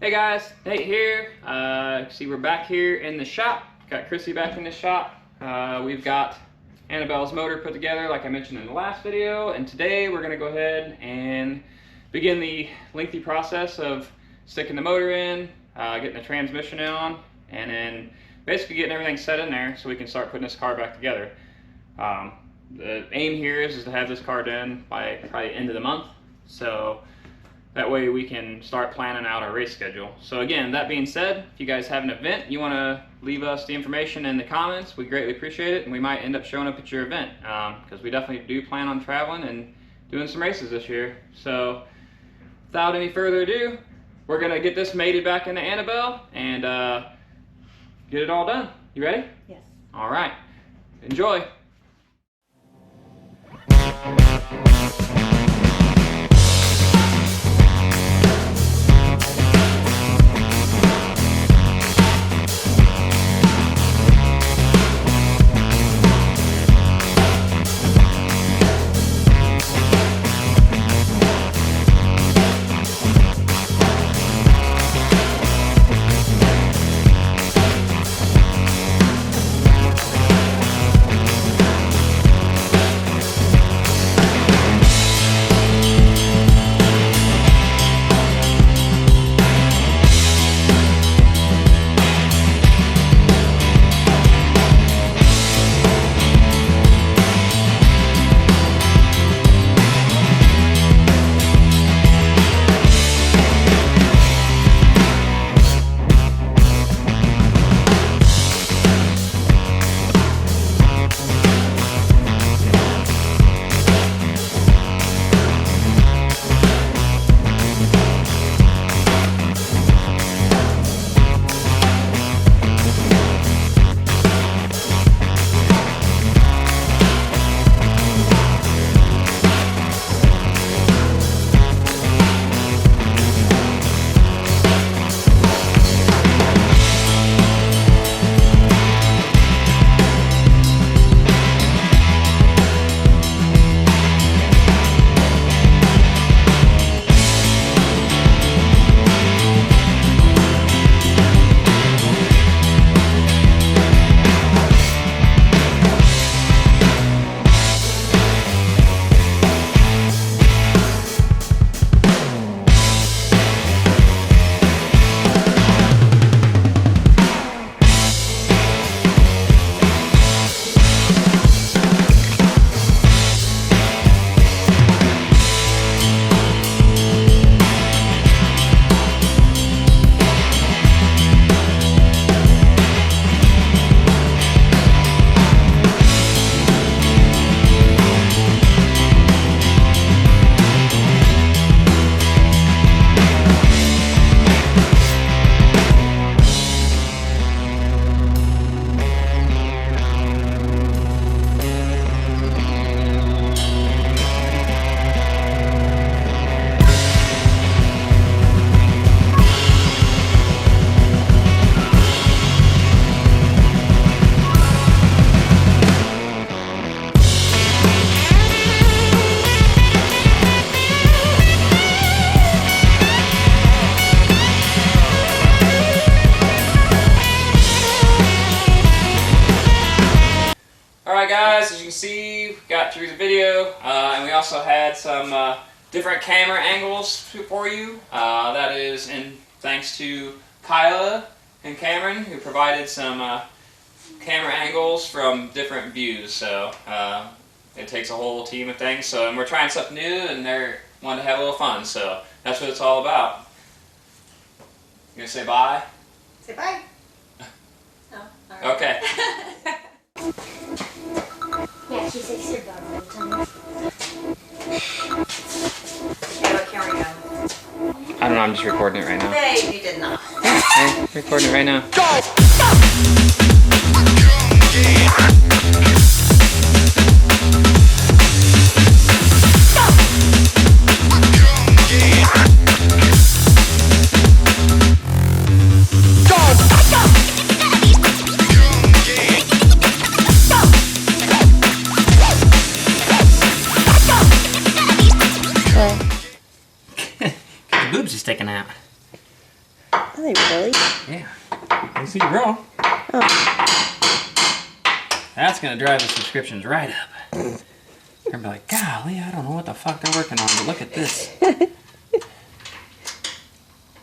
Hey guys, Nate here. See, we're back here in the shop. Got Crissie back in the shop. We've got Annabelle's motor put together like I mentioned in the last video, and today we're going to go ahead and begin the lengthy process of sticking the motor in, getting the transmission on, and then basically getting everything set in there so we can start putting this car back together. The aim here is to have this car done by probably end of the month, so that way we can start planning out our race schedule. So again, that being said, if you guys have an event, you want to leave us the information in the comments, we greatly appreciate it, and we might end up showing up at your event, because we definitely do plan on traveling and doing some races this year. So without any further ado, we're going to get this mated back into Annabelle and get it all done. You ready? Yes. All right. Enjoy. Alright guys, as you can see, we got through the video, and we also had some different camera angles for you. That is in thanks to Kyla and Cameron, who provided some camera angles from different views. So it takes a whole team of things. So, and we're trying something new, and they're wanting to have a little fun. So that's what it's all about. You gonna say bye? Say bye. No. All right. Okay. Yeah, she says your dog all the time. Okay, what camera you on? I don't know, I'm just recording it right now. Babe, you did not. Okay, recording it right now. Boobs are sticking out. Are they really? Yeah. You see you're wrong. Oh. That's gonna drive the subscriptions right up. They're gonna be like, golly, I don't know what the fuck they're working on, but look at this.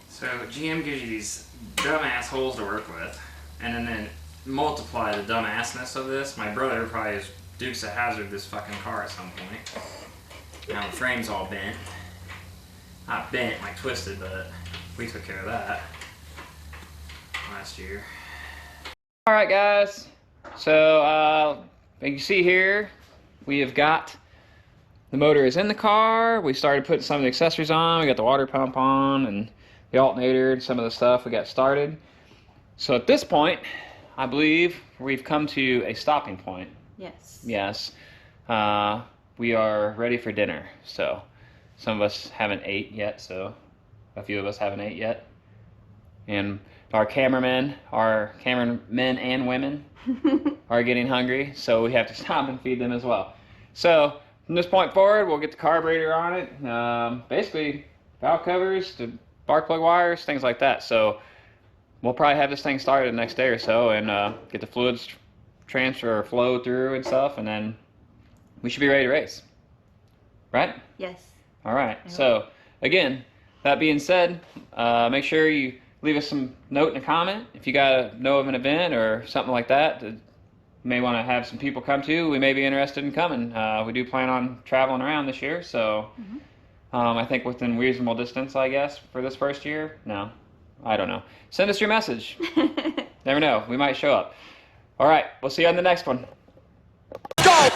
So GM gives you these dumb assholes to work with, and then multiply the dumb assness of this. My brother probably is Dukes of Hazzard this fucking car at some point. Now the frame's all bent. Not bent, like twisted, but we took care of that last year. Alright guys, so you can see here, we have got the motor is in the car. We started putting some of the accessories on. We got the water pump on and the alternator and some of the stuff we got started. So at this point, I believe we've come to a stopping point. Yes. Yes. We are ready for dinner. So some of us haven't ate yet, so a few of us haven't ate yet. And our cameramen and women are getting hungry, so we have to stop and feed them as well. So from this point forward, we'll get the carburetor on it. Basically, valve covers, the spark plug wires, things like that. So we'll probably have this thing started the next day or so and get the fluids transfer or flow through and stuff, and then we should be ready to race. Right? Yes. All right. So again, that being said, make sure you leave us some note in a comment if you know of an event or something like that you may want to have some people come to. We may be interested in coming. We do plan on traveling around this year, so I think within reasonable distance, I guess, for this first year. No, I don't know. Send us your message. Never know. We might show up. All right. We'll see you on the next one. Go!